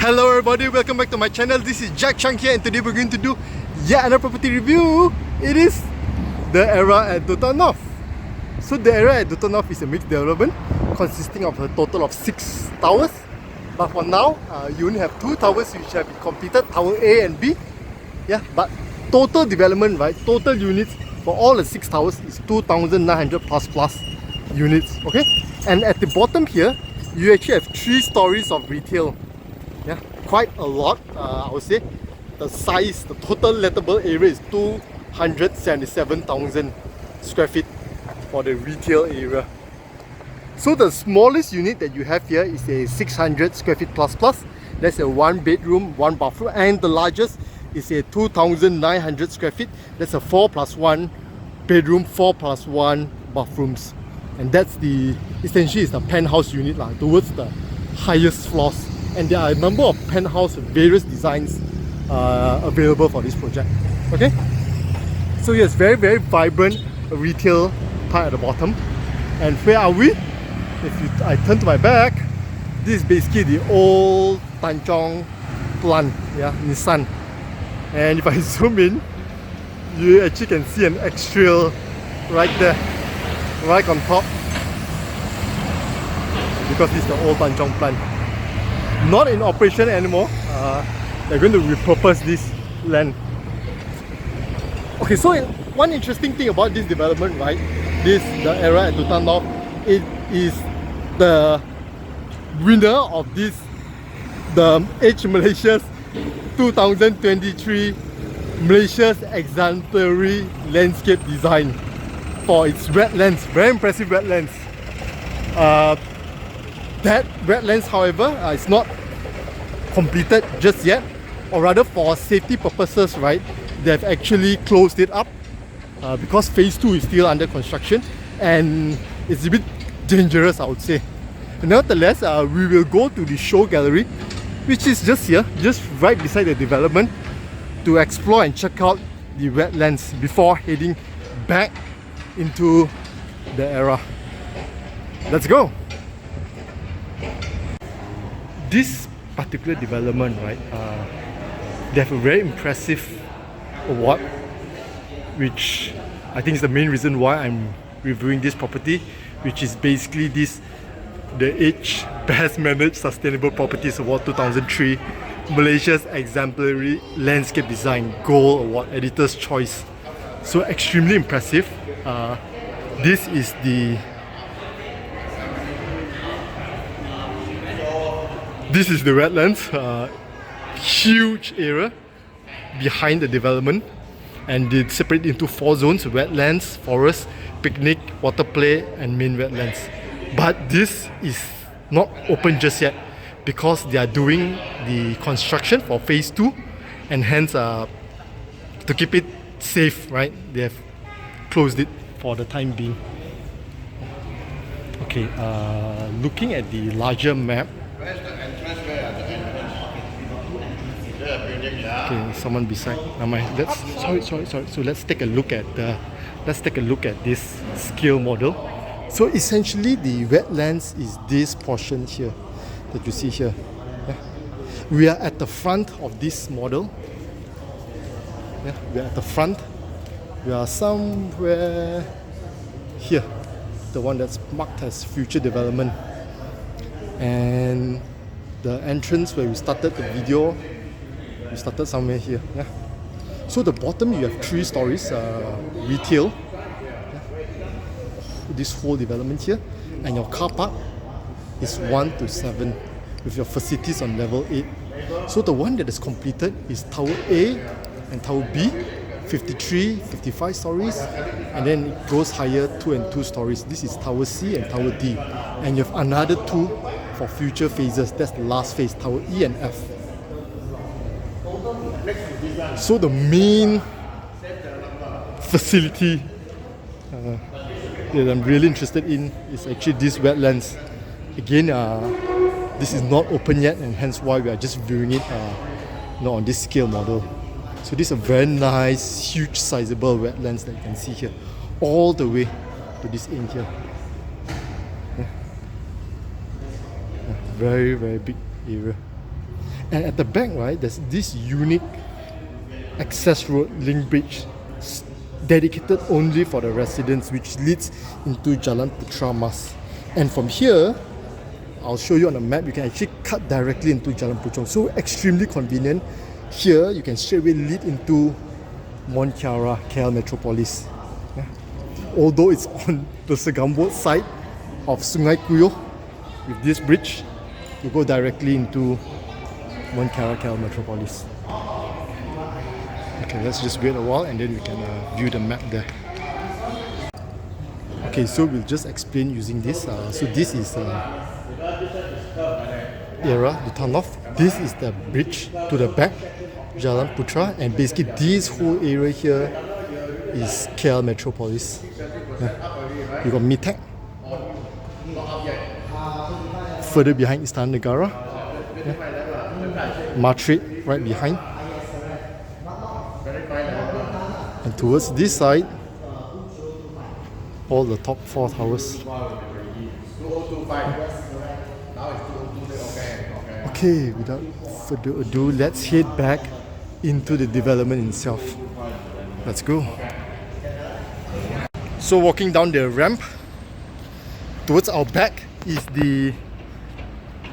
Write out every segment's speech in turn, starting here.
Hello everybody, welcome back to my channel. This is Jack Chang here and today we're going to do yet another property review. It is the ERA Duta North. So the ERA Duta North is a mixed development consisting of a total of 6 towers. But for now, you only have 2 towers which have been completed, Tower A and B. Yeah, but total development, right, total units for all the 6 towers is 2,900 plus units, okay? And at the bottom here, you actually have 3 stories of retail. Yeah, quite a lot, I would say. The size, the total lettable area is 277,000 square feet for the retail area. So the smallest unit that you have here is a 600 square feet plus. That's a 1 bedroom, 1 bathroom, and the largest is a 2,900 square feet. That's a 4+1 bedroom, 4+1 bathrooms, and that's the essentially is the penthouse unit towards the highest floors. And there are a number of penthouse various designs available for this project. Okay, so yes, very vibrant retail part at the bottom. And where are we? If I turn to my back, this is basically the old Tanjong plant, yeah, Nissan. And if I zoom in, you actually can see an X-Trail right there, right on top, because this is the old Tanjong plant. Not in operation anymore. They're going to repurpose this land. Okay, so one interesting thing about this development, right? The ERA Duta North, it is the winner of the Age Malaysia's 2023 Malaysia's exemplary landscape design for its wetlands. Very impressive wetlands. That wetlands, however, is not completed just yet, or rather for safety purposes, right? They've actually closed it up because phase 2 is still under construction and it's a bit dangerous, I would say. Nevertheless, we will go to the show gallery, which is just here, just right beside the development, to explore and check out the wetlands before heading back into the ERA. Let's go! This particular development, right, they have a very impressive award, which I think is the main reason why I'm reviewing this property, which is basically the Age Best Managed Sustainable Properties Award 2003, Malaysia's Exemplary Landscape Design Gold Award, Editor's Choice. So extremely impressive. This is the wetlands, huge area behind the development, and it's separated into 4 zones: wetlands, forest, picnic, water play, and main wetlands. But this is not open just yet because they are doing the construction for phase 2, and hence to keep it safe, right, they have closed it for the time being. Okay, looking at the larger map. Okay, someone beside. Sorry. So let's take a look at this scale model. So essentially, the wetlands is this portion here that you see here. Yeah. We are at the front of this model. Yeah, we are at the front. We are somewhere here, the one that's marked as future development, and the entrance where we started the video. We started somewhere here. Yeah. So the bottom you have 3 stories retail. Yeah. This whole development here, and your car park is 1 to 7 with your facilities on level 8. So the one that is completed is Tower A and Tower B, 53, 55 stories, and then it goes higher 2 and 2 stories. This is Tower C and Tower D, and you have another 2 for future phases. That's the last phase, Tower E and F. So the main facility that I'm really interested in is actually these wetlands. Again, this is not open yet, and hence why we are just viewing it on this scale model. So this is a very nice, huge, sizable wetlands that you can see here, all the way to this end here. Yeah. Very big area. And at the back, right, there's this unique access road link bridge dedicated only for the residents, which leads into Jalan Putra Mas. And from here, I'll show you on the map, you can actually cut directly into Jalan Puchong. So extremely convenient. Here, you can straight away lead into Mont Kiara, KL Metropolis. Yeah. Although it's on the Segambut side of Sungai Kuyoh, with this bridge, you go directly into Mont Kiara, KL Metropolis. Okay, let's just wait a while and then we can view the map there. Okay, so we'll just explain using this. So this is ERA Duta North. This is the bridge to the back, Jalan Putra, and basically this whole area here is KL Metropolis. Yeah. You got Mitek. Further behind Istana Negara. Yeah. Matrid right behind. And towards this side, all the top 4 towers. Okay, without further ado, let's head back into the development itself. Let's go. So walking down the ramp, towards our back is the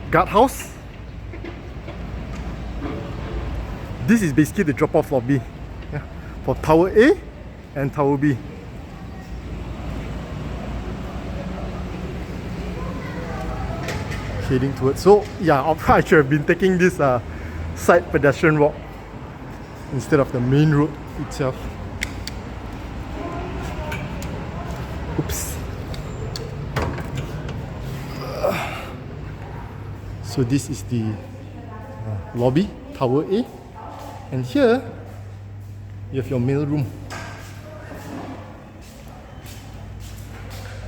guardhouse. This is basically the drop-off lobby, yeah, for Tower A and Tower B. Heading towards, so yeah, I should have been taking this side pedestrian walk instead of the main road itself. Oops. So this is the lobby, Tower A, and here you have your mail room.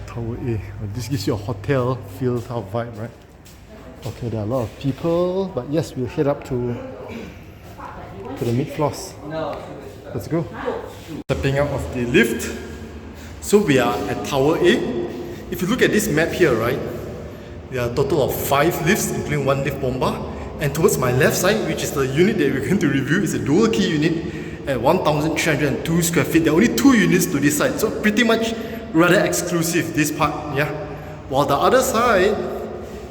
Tower A. This gives you a hotel feel type vibe, right? Okay, there are a lot of people, but yes, we'll head up to the mid floors. Let's go. Stepping out of the lift. So we are at Tower A. If you look at this map here, right, there are a total of 5 lifts, including 1 lift bomba. And towards my left side, which is the unit that we're going to review, is a dual key unit at 1,302 square feet. There are only 2 units to this side, so pretty much rather exclusive, this part, yeah. While the other side,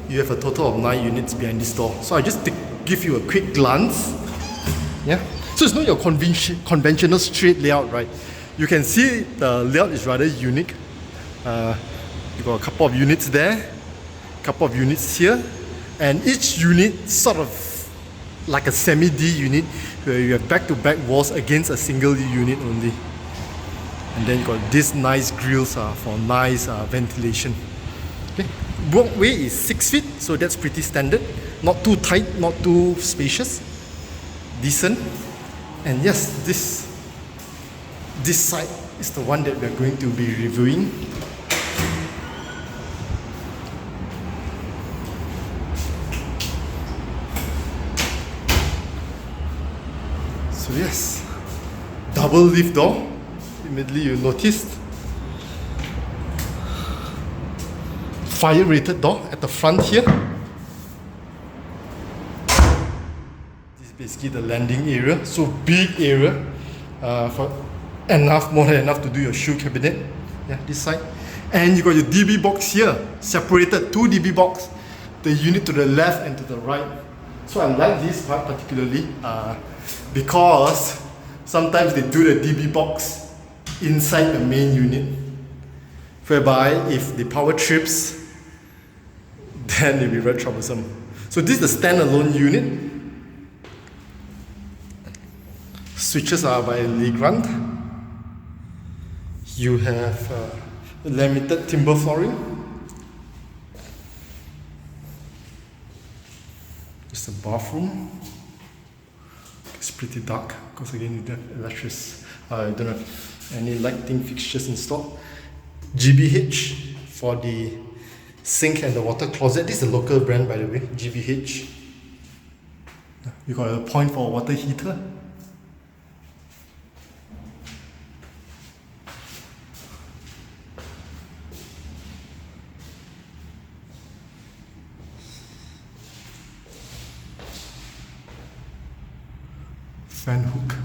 you have a total of 9 units behind this door. So I just give you a quick glance. Yeah. So it's not your conventional straight layout, right? You can see the layout is rather unique. You've got a couple of units there, a couple of units here, and each unit sort of like a semi-D unit where you have back-to-back walls against a single unit only. And then you got these nice grills for nice ventilation. Okay. Walkway is 6 feet, so that's pretty standard. Not too tight, not too spacious. Decent. And yes, this side is the one that we're going to be reviewing. So yes, double lift door. Immediately you noticed. Fire rated door at the front here. This is basically the landing area. So big area for more than enough to do your shoe cabinet. Yeah, this side. And you got your DB box here, separated 2 DB box, the unit to the left and to the right. So I like this part particularly because sometimes they do the DB box inside the main unit, whereby if the power trips, then it'll be very troublesome. So this is the standalone unit. Switches are by Legrand. You have laminated timber flooring. It's a bathroom. It's pretty dark because again you don't have electricity. You don't have any lighting fixtures installed. GBH for the sink and the water closet. This is a local brand, by the way, GBH. You got a point for a water heater. fan hook,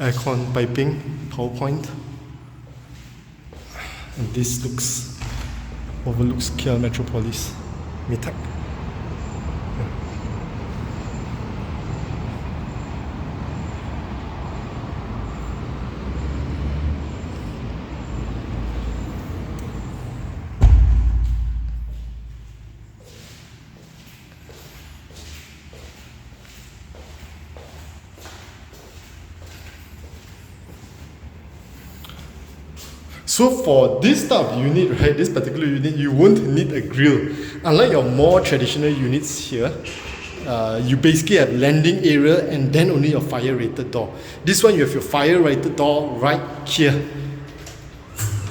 aircon piping, power point. And this overlooks KL Metropolis, Mitak. So for this type of unit, right, this particular unit, you won't need a grill. Unlike your more traditional units here, you basically have landing area and then only your fire rated door. This one you have your fire rated door right here.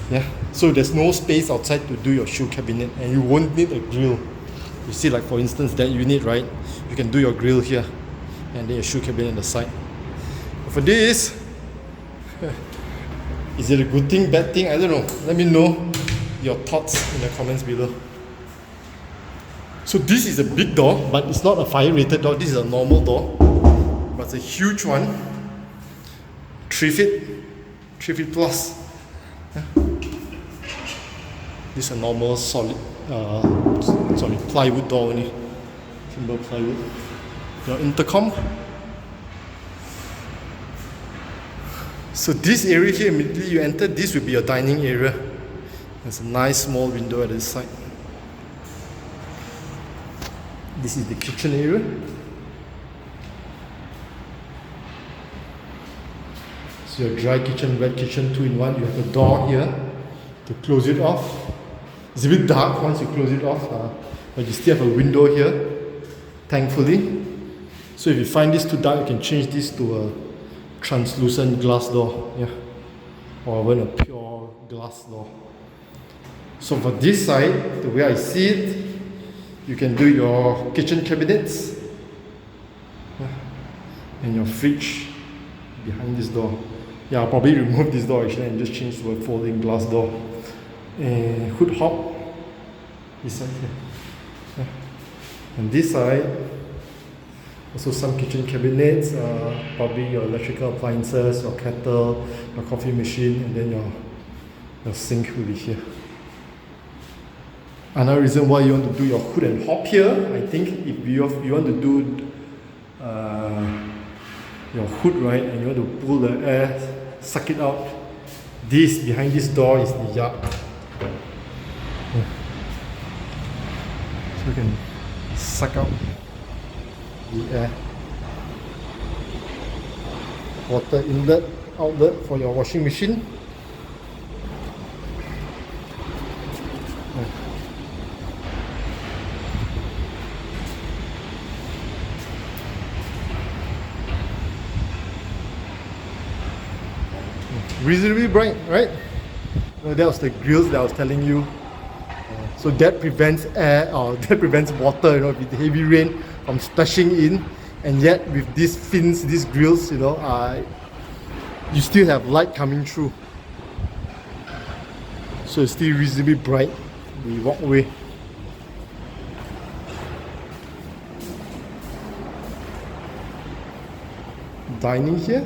Yeah, so there's no space outside to do your shoe cabinet and you won't need a grill. You see, like for instance that unit, right, you can do your grill here and then your shoe cabinet on the side. But for this, is it a good thing, bad thing? I don't know. Let me know your thoughts in the comments below. So this is a big door, but it's not a fire rated door. This is a normal door, but it's a huge one. 3 feet plus. Yeah. This is a normal solid plywood door only. Simple plywood. Your intercom. So this area here, immediately you enter, this will be your dining area. There's a nice small window at this side. This is the kitchen area. So your dry kitchen, wet kitchen, 2-in-1. You have a door here to close it off. It's a bit dark once you close it off, but you still have a window here, thankfully. So if you find this too dark, you can change this to a translucent glass door, yeah, or even a pure glass door. So for this side, the way I see it, you can do your kitchen cabinets, yeah, and your fridge behind this door. Yeah, I'll probably remove this door actually and just change to a folding glass door. And hood hob this side here, yeah. And this side, also some kitchen cabinets, probably your electrical appliances, your kettle, your coffee machine, and then your sink will be here. Another reason why you want to do your hood and hob here, I think if you want to do your hood, right, and you want to pull the air, suck it out, this behind this door is the yard. Yeah. So you can suck out the air. Water inlet, outlet for your washing machine. Reasonably bright, right? That was the grills that I was telling you. So that prevents air, or that prevents water, with the heavy rain from splashing in. And yet with these fins, these grills, you still have light coming through. So it's still reasonably bright. We walk away. Dining here.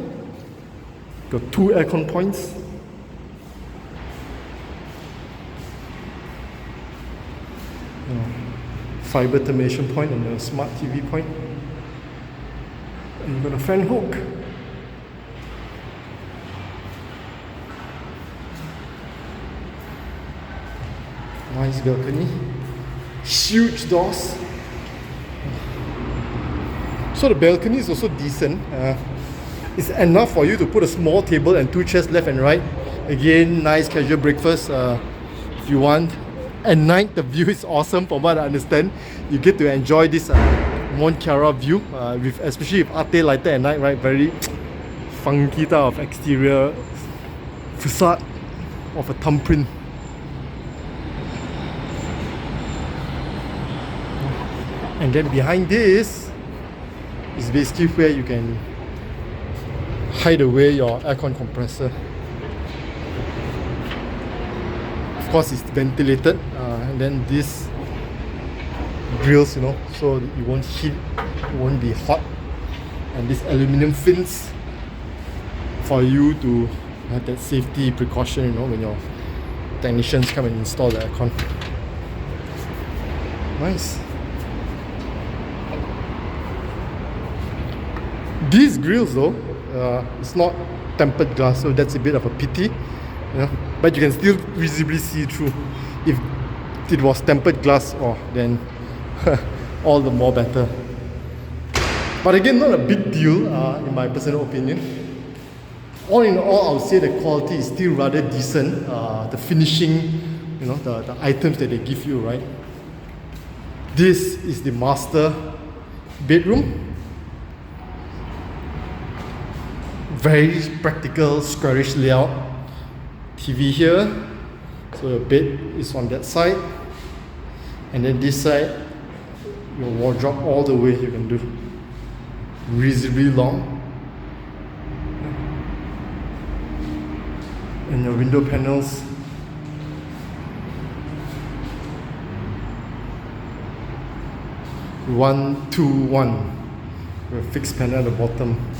Got 2 aircon points. Fiber termination point and a smart TV point. And you've got a fan hook. Nice balcony. Huge doors. So the balcony is also decent. It's enough for you to put a small table and 2 chairs left and right. Again, nice casual breakfast if you want. At night, the view is awesome from what I understand. You get to enjoy this Mont Kiara view, especially with Ate lighted at night, right? Very funky type of exterior facade of a thumbprint. And then behind this is basically where you can hide away your aircon compressor. Of course, it's ventilated, and then this grills, so you won't heat, it won't be hot and these aluminium fins for you to have that safety precaution, you know, when your technicians come and install the aircon. Nice. These grills though, it's not tempered glass, so that's a bit of a pity, you know, but you can still visibly see through. If it was tempered glass, oh, then all the more better. But again, not a big deal in my personal opinion. All in all, I would say the quality is still rather decent. The finishing, you know, the items that they give you, right? This is the master bedroom. Very practical, squarish layout. TV here, so your bed is on that side, and then this side, your wardrobe all the way you can do. Reasonably long, and your window panels. One, two, one. With a fixed panel at the bottom.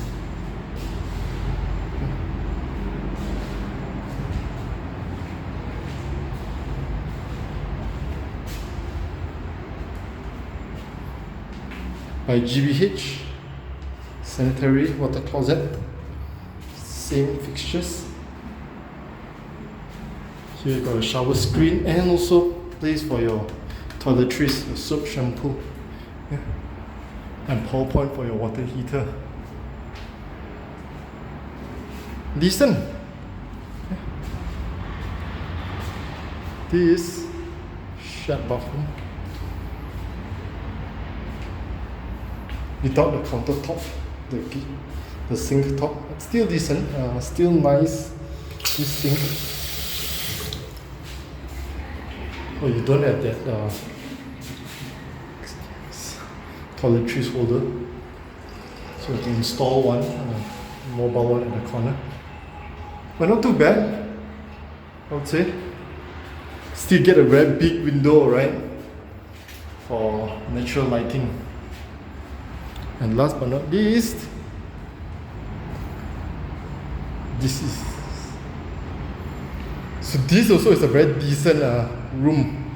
By GBH, sanitary water closet, same fixtures. Here you got a shower screen and also place for your toiletries, your soap, shampoo, yeah. And power point for your water heater. Decent. Yeah. This shared bathroom. Without the countertop, the sink top, it's still decent, still nice. This sink. Oh, you don't have that toiletries holder, so you can install one, mobile one in the corner. But not too bad, I would say. Still get a very big window, right, for natural lighting. And last but not least, this also is a very decent room.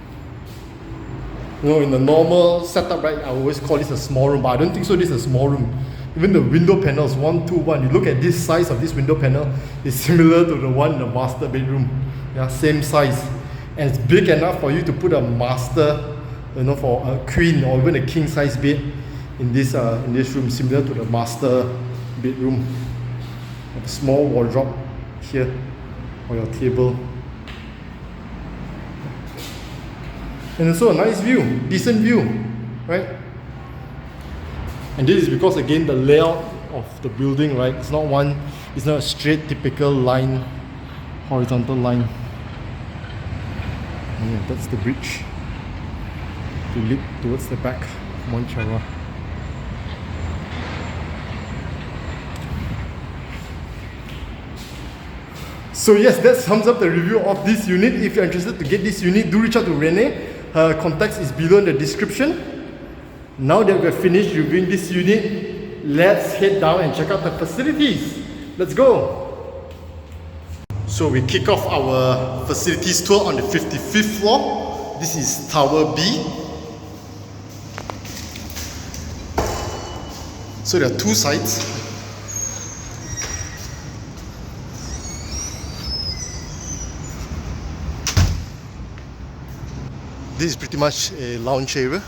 You know, in the normal setup, right, I always call this a small room, but I don't think so. This is a small room. Even the window panels, 1, 2, 1. You look at this size of this window panel, it's similar to the one in the master bedroom. Yeah, same size, and it's big enough for you to put a master, you know, for a queen or even a king size bed in this room, similar to the master bedroom. A small wardrobe here for your table, and also a nice view, decent view, right? And this is because again the layout of the building, right? It's not a straight typical line, horizontal line. And yeah, that's the bridge to lead towards the back of Mont Chara. So yes, that sums up the review of this unit. If you're interested to get this unit, do reach out to Renee. Her contacts is below in the description. Now that we're finished reviewing this unit, let's head down and check out the facilities. Let's go. So we kick off our facilities tour on the 55th floor. This is Tower B. So there are two sides. This is pretty much a lounge area,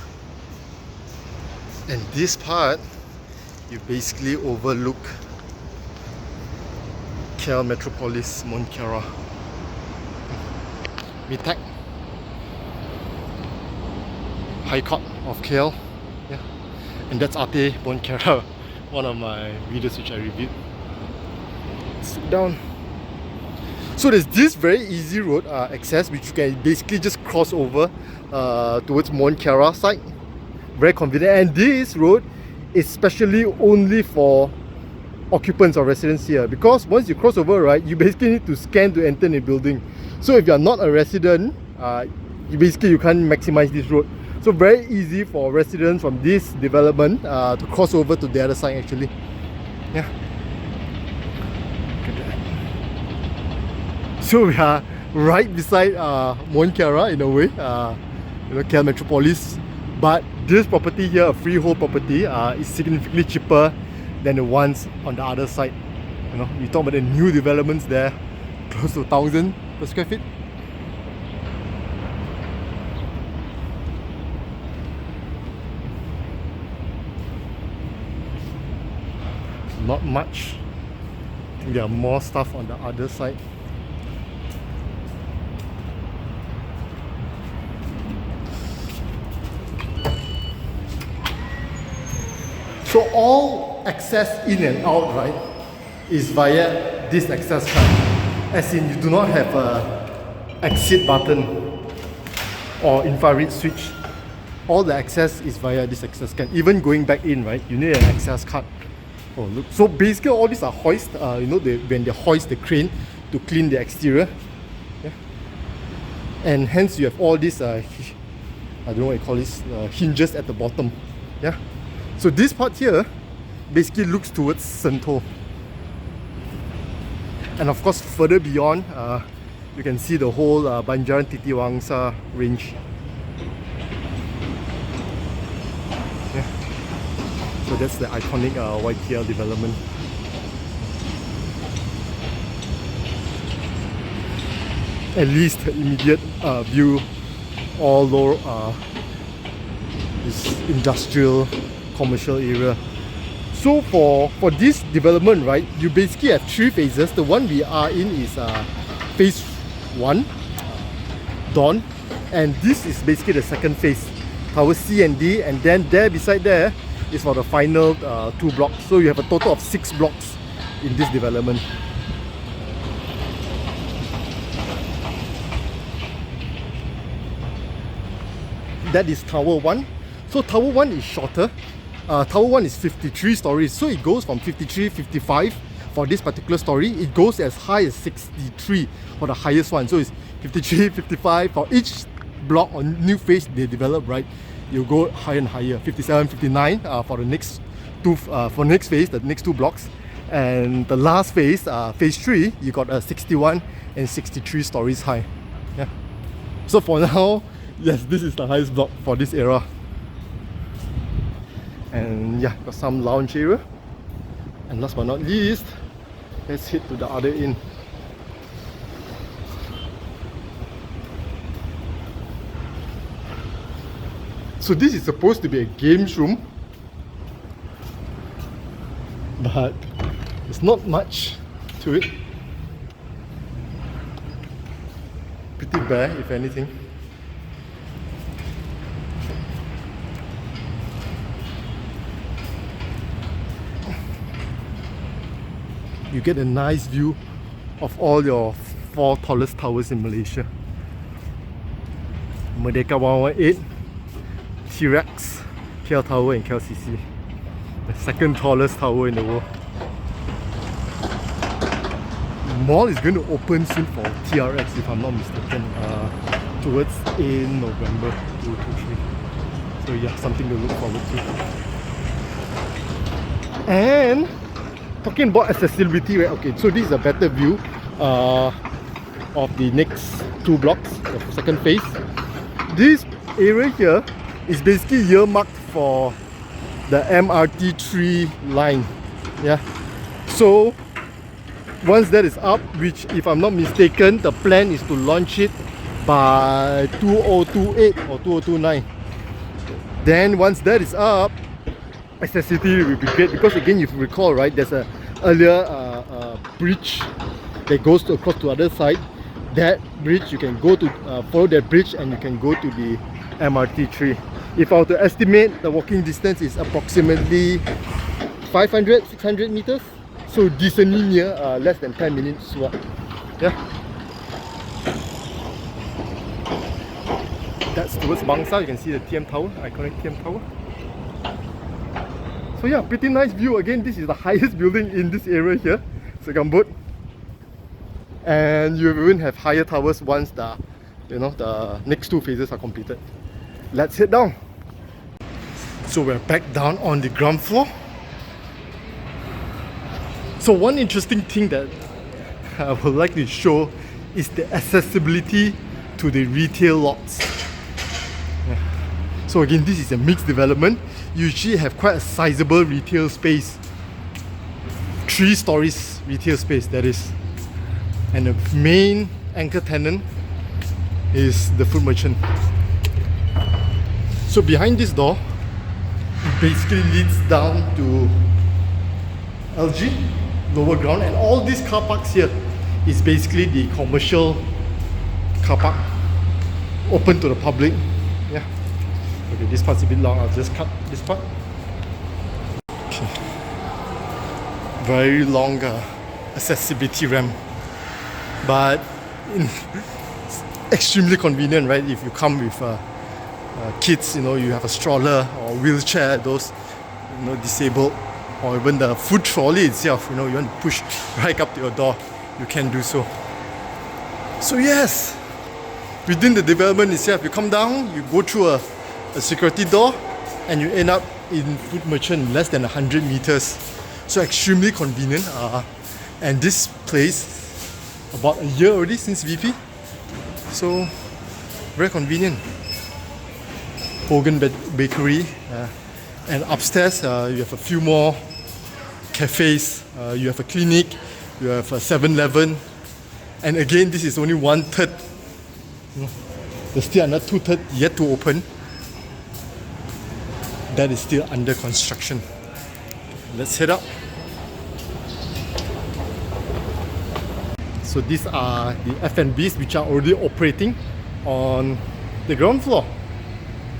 and this part you basically overlook KL Metropolis Mont Chara. Mitak, High Court of KL, yeah, and that's Ate Mont Chara, one of my videos which I reviewed. Sit down. So there's this very easy road access which you can basically just cross over towards Mont Chara side. Very convenient, and this road is specially only for occupants or residents here, because once you cross over, right, you basically need to scan to enter the building. So if you're not a resident, you can't maximize this road. So very easy for residents from this development to cross over to the other side actually. Yeah. Look at that. So we are right beside Mount Kiara in a way, KL Metropolis. But this property here, a freehold property, is significantly cheaper than the ones on the other side. You talk about the new developments there, close to 1,000 per square feet. Not much. I think there are more stuff on the other side. So all access in and out, right, is via this access card. As in, you do not have a exit button or infrared switch. All the access is via this access card. Even going back in, right, you need an access card. Oh look, so basically all these are hoist, when they hoist the crane to clean the exterior. Yeah. And hence you have all these, I don't know what you call this, hinges at the bottom. Yeah. So this part here basically looks towards Sentoh. And of course further beyond, you can see the whole Banjaran Titi Wangsa range. So that's the iconic YKL development. At least the immediate view all over this industrial commercial area. So for this development, right, you basically have 3 phases. The one we are in is phase 1, Dawn, and this is basically the second phase, Tower C and D, and then there beside there is for the final 2 blocks. So you have a total of 6 blocks in this development. That is Tower 1. So Tower 1 is shorter. Tower 1 is 53 stories. So it goes from 53, 55 for this particular story. It goes as high as 63 for the highest one. So it's 53, 55 for each block or new phase they develop, right? You go higher and higher. 57, 59 for the next for next phase, the next 2 blocks. And the last phase, phase 3, you got 61 and 63 stories high. Yeah. So for now, yes, this is the highest block for this era. And yeah, got some lounge area. And last but not least, let's head to the other end. So this is supposed to be a games room, but there's not much to it. Pretty bare, if anything. You get a nice view of all your 4 tallest towers in Malaysia. Merdeka 118, T-Rex, KL Tower and KLCC. The second tallest tower in the world. The mall is going to open soon for TRX, if I'm not mistaken, towards in November 2023. So yeah, something to look forward to. And talking about accessibility, right? Okay, so this is a better view of the next 2 blocks, the second phase. This area here is basically earmarked for the MRT3 line. Yeah. So once that is up, which if I'm not mistaken, the plan is to launch it by 2028 or 2029. Then once that is up, accessibility will be great, because again, if you recall, right, there's a earlier bridge that goes across to the other side. That bridge, you can go to follow that bridge and you can go to the MRT3. If I were to estimate, the walking distance is approximately 500, 600 meters. So decently near, less than 10 minutes walk. Yeah. That's towards Bangsar. You can see the TM Tower, iconic TM Tower. So yeah, pretty nice view. Again, this is the highest building in this area here, Segambut. And you even have higher towers once the next 2 phases are completed. Let's head down. So we're back down on the ground floor. So one interesting thing that I would like to show is the accessibility to the retail lots. Yeah. So again, this is a mixed development. You usually have quite a sizable retail space. 3 stories retail space, that is. And the main anchor tenant is the food merchant. So behind this door, it basically leads down to LG, lower ground, and all these car parks here is basically the commercial car park, open to the public. Yeah. Okay, this part's a bit long, I'll just cut this part. Okay. Very long accessibility ramp, but extremely convenient, right? If you come with kids, you know, you have a stroller or wheelchair, those, you know, disabled, or even the food trolley itself, you know, you want to push right up to your door, you can do so. So yes, within the development itself, you come down, you go through a security door, and you end up in food merchant in less than 100 meters. So extremely convenient. And this place, about a year already since VP, so very convenient. Hogan Bakery, and upstairs you have a few more cafes, you have a clinic, you have a 7-Eleven, and again this is only 1/3. There's still another 2/3 yet to open. That is still under construction. Let's head up. So these are the F&Bs which are already operating on the ground floor.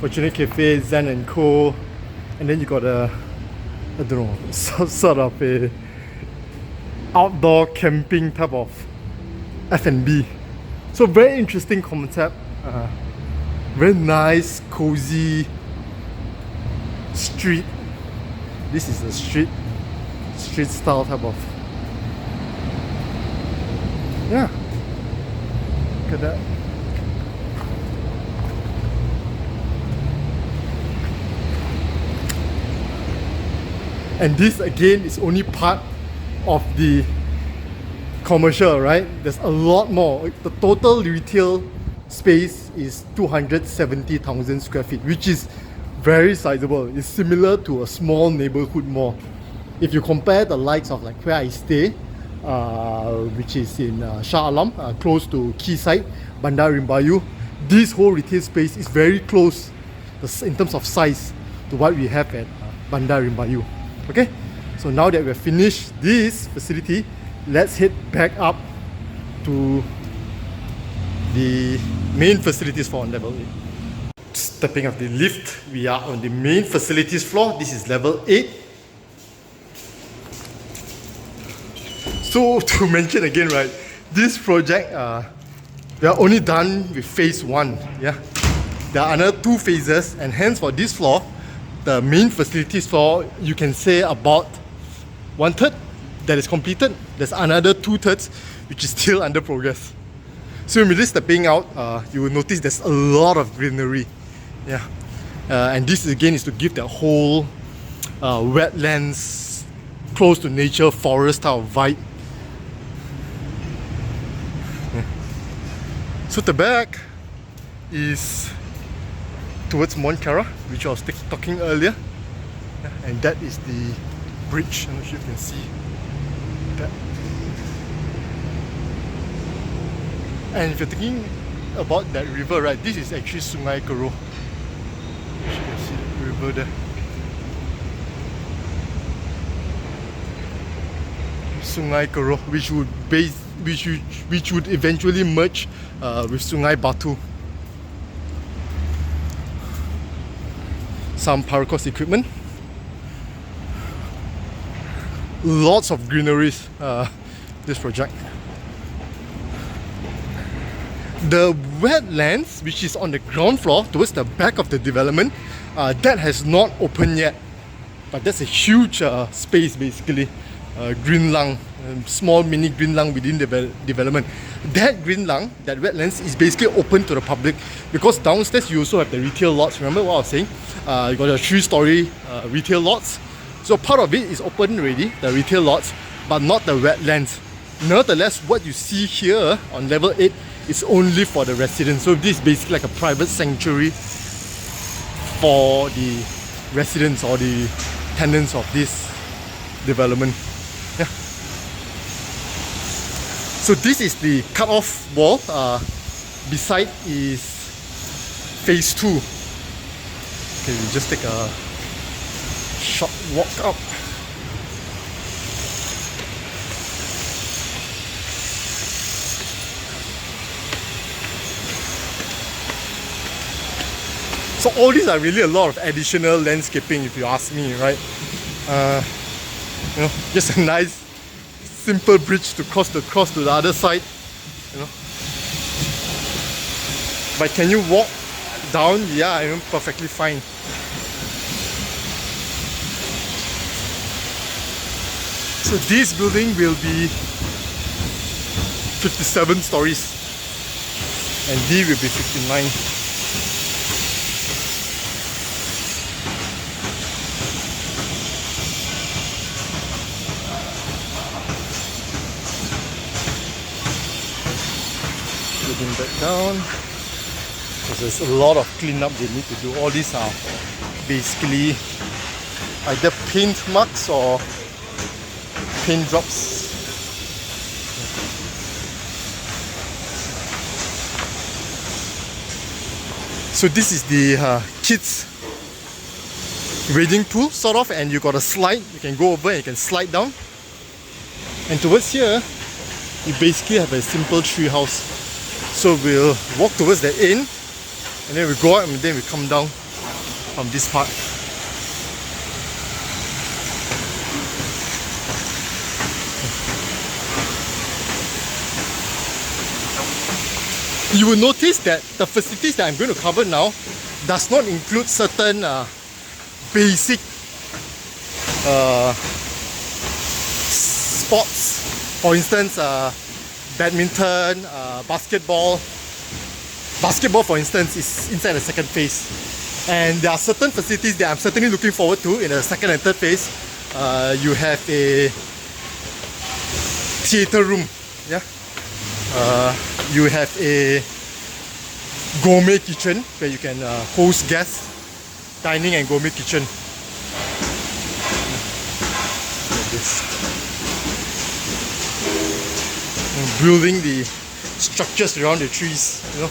Fortunate Cafe, Zen and Co, and then you got a, I don't know, sort of a outdoor camping type of F&B. So very interesting concept, very nice, cozy street. This is a street style type of, yeah. Look at that. And this again is only part of the commercial, right? There's a lot more. The total retail space is 270,000 square feet, which is very sizable. It's similar to a small neighborhood mall. If you compare the likes of like where I stay, which is in Shah Alam, close to Quayside, Bandar Rimbayu, this whole retail space is very close in terms of size to what we have at Bandar Rimbayu. Okay, so now that we've finished this facility, let's head back up to the main facilities floor on level 8. Stepping up the lift, we are on the main facilities floor. This is level 8. So to mention again, right, this project, we are only done with phase 1. Yeah, there are another 2 phases, and hence for this floor, the main facilities floor, you can say about 1/3 that is completed. There's another 2/3 which is still under progress. So immediately stepping out, you will notice there's a lot of greenery. Yeah, and this again is to give that whole wetlands, close to nature, forest type of vibe. Yeah. So the back is towards Mont Cara, which I was talking earlier, and that is the bridge. I'm not sure if you can see that. And if you're thinking about that river, right, this is actually Sungai Kero. You can see the river there. Sungai Kero, which would eventually merge with Sungai Batu. Some paracourse equipment. Lots of greeneries, this project. The wetlands, which is on the ground floor towards the back of the development, that has not opened yet. But that's a huge space basically. Green lung, small mini green lung within the development. That green lung, that wetlands, is basically open to the public because downstairs you also have the retail lots. Remember what I was saying? You got a 3-story retail lots. So part of it is open already, the retail lots, but not the wetlands. Nonetheless, what you see here on level 8 is only for the residents. So this is basically like a private sanctuary for the residents or the tenants of this development. Yeah. So this is the cut-off wall. Beside is phase 2. Okay, we just take a short walk up. So all these are really a lot of additional landscaping, if you ask me, right? You know, just a nice, simple bridge to cross to the other side. You know, but can you walk down? Yeah, I'm perfectly fine. So this building will be 57 stories, and D will be 59. Back down, because there's a lot of cleanup they need to do. All these are basically either paint marks or paint drops. So this is the kids wading pool sort of, and you got a slide. You can go over and you can slide down, and towards here you basically have a simple tree house. So we'll walk towards the end, and then we go up, and then we come down from this part. You will notice that the facilities that I'm going to cover now does not include certain basic sports. For instance, badminton, basketball. Basketball, for instance, is inside the second phase. And there are certain facilities that I'm certainly looking forward to in the second and third phase. You have a theatre room, yeah. You have a gourmet kitchen where you can host guests, dining and gourmet kitchen. Like this. Building the structures around the trees, you know,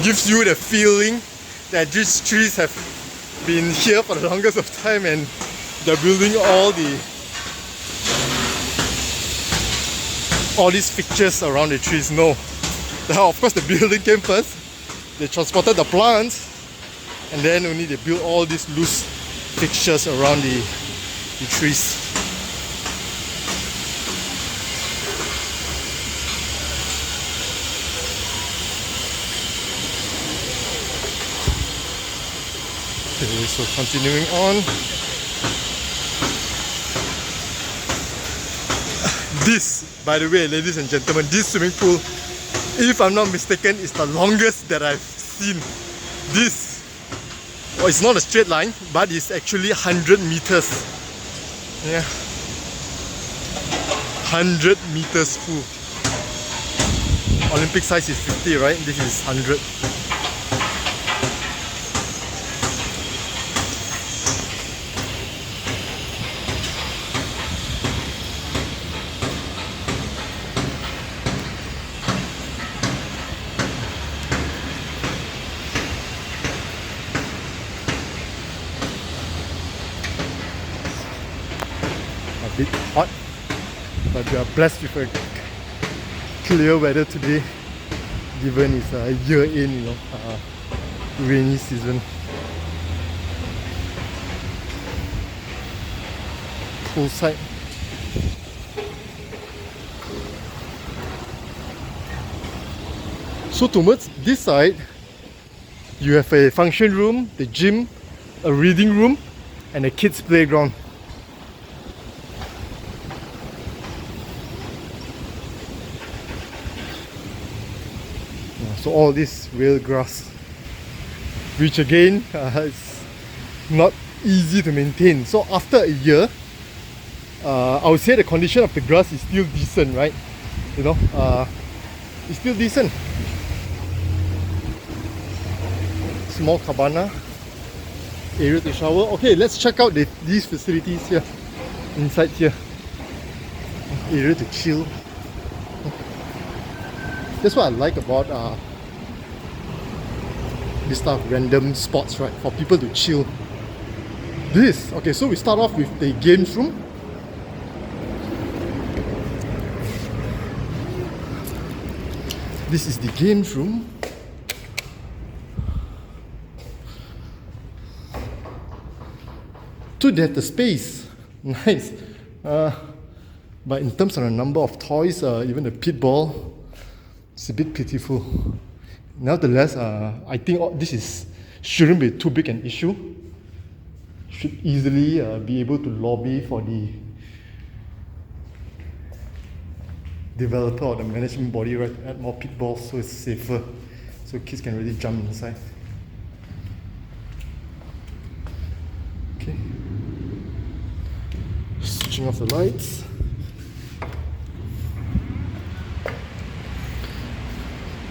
gives you the feeling that these trees have been here for the longest of time, and they're building all these fixtures around the trees. No, of course the building came first. They transported the plants, and then only they built all these loose fixtures around the trees. Okay, so continuing on. This, by the way, ladies and gentlemen, this swimming pool, if I'm not mistaken, is the longest that I've seen. This, well, it's not a straight line, but it's actually 100 meters. Yeah, 100 meters full. Olympic size is 50, right? This is 100. A bit hot, but we are blessed with a clear weather today, given it's a year in, you know, rainy season. Poolside. So towards this side, you have a function room, the gym, a reading room, and a kids playground. So all this real grass, which again is not easy to maintain. So after a year, I would say the condition of the grass is still decent, right? You know, it's still decent. Small cabana, area to shower. Okay, let's check out these facilities here, inside here. Area to chill. That's what I like about this type of random spots, right? For people to chill. Okay, so we start off with the games room. This is the games room. So they have the space. Nice. But in terms of the number of toys, even the pit ball, it's a bit pitiful. Nevertheless, I think this shouldn't be too big an issue. Should easily be able to lobby for the developer or the management body, right, to add more pit balls so it's safer, so kids can really jump inside. Okay. Switching off the lights.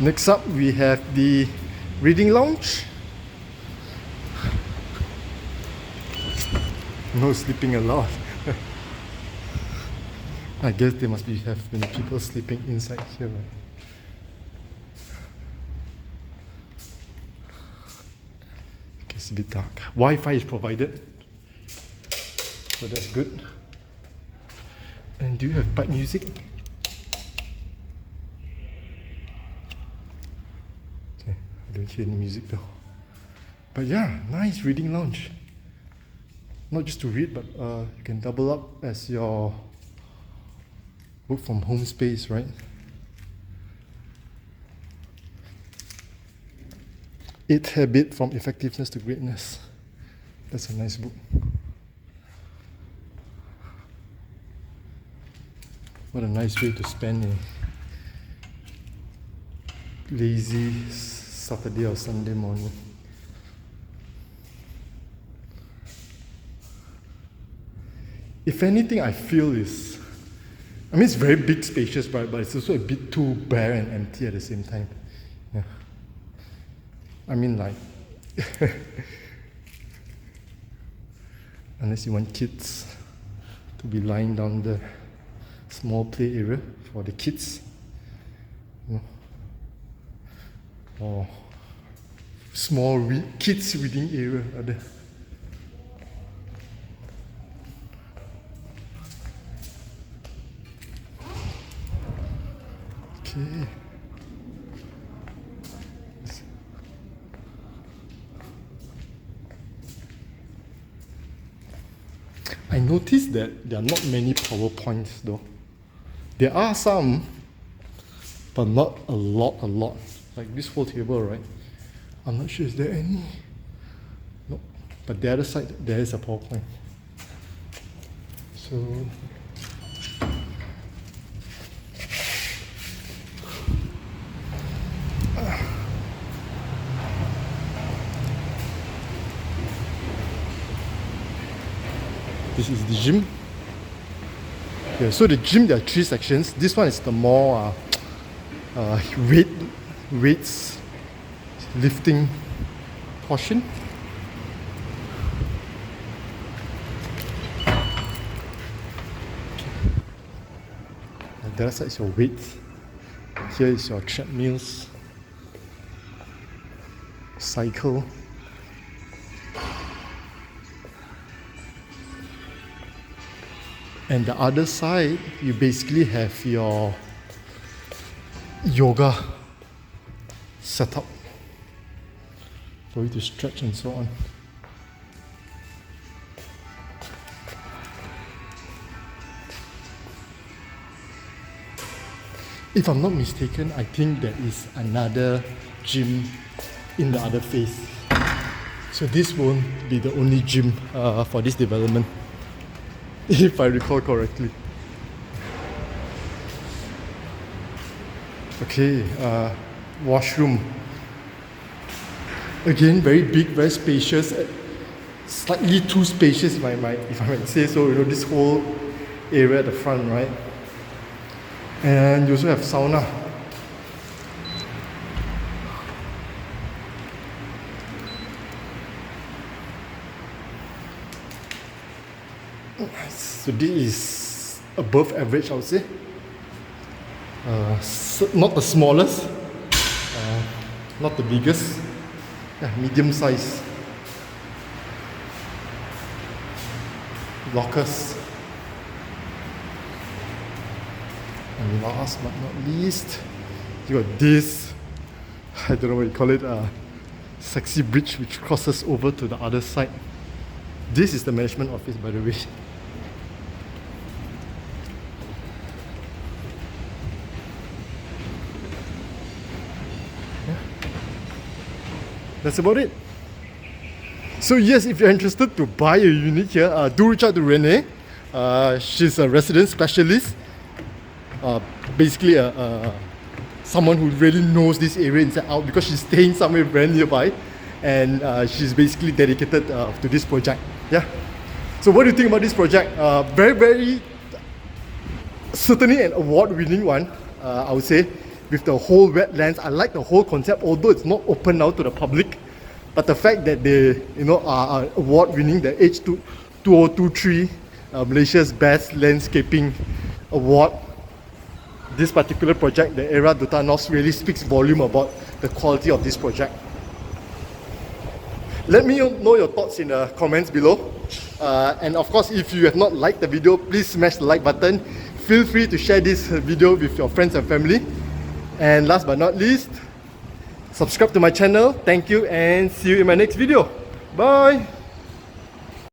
Next up, we have the reading lounge. No sleeping allowed. I guess there must have many people sleeping inside here, right? Okay, it's a bit dark. Wi-Fi is provided, so that's good. And do you have pipe music? Okay, I don't hear any music though. But yeah, nice reading lounge. Not just to read, but you can double up as your work from home space, right? 8 Habits from Effectiveness to Greatness. That's a nice book. What a nice way to spend a lazy Saturday or Sunday morning. If anything, I feel it's very big, spacious, but it's also a bit too bare and empty at the same time. Yeah. I mean, like, unless you want kids to be lying down the small play area for the kids, you know, or small kids reading area are there. Okay. I noticed that there are not many PowerPoints though. There are some, but not a lot. Like this whole table, right? I'm not sure, is there any? No. But the other side, there is a PowerPoint. So, this is the gym. Yeah, so the gym, there are 3 sections. This one is the more weights lifting portion. The other side is your weights. Here is your treadmills, cycle. And the other side, you basically have your yoga setup for you to stretch and so on. If I'm not mistaken, I think there is another gym in the other phase. So this won't be the only gym for this development, if I recall correctly. Okay, washroom. Again, very big, very spacious, slightly too spacious if I might say so. You know, this whole area at the front, right? And you also have sauna. So this is above average, I would say. Not the smallest, not the biggest, yeah, medium size. Lockers. And last but not least, you got this, I don't know what you call it, sexy bridge which crosses over to the other side. This is the management office, by the way. That's about it. So yes, if you're interested to buy a unit here, do reach out to Renee. She's a resident specialist. Basically someone who really knows this area inside out because she's staying somewhere very nearby, and she's basically dedicated to this project. Yeah. So what do you think about this project? Very certainly an award-winning one, I would say. With the whole wetlands, I like the whole concept, although it's not open now to the public. But the fact that they, are award-winning the H2023 Malaysia's Best Landscaping Award, this particular project, the ERA Duta North, really speaks volume about the quality of this project. Let me know your thoughts in the comments below. And of course, if you have not liked the video, please smash the like button. Feel free to share this video with your friends and family. And last but not least, subscribe to my channel. Thank you and see you in my next video. Bye!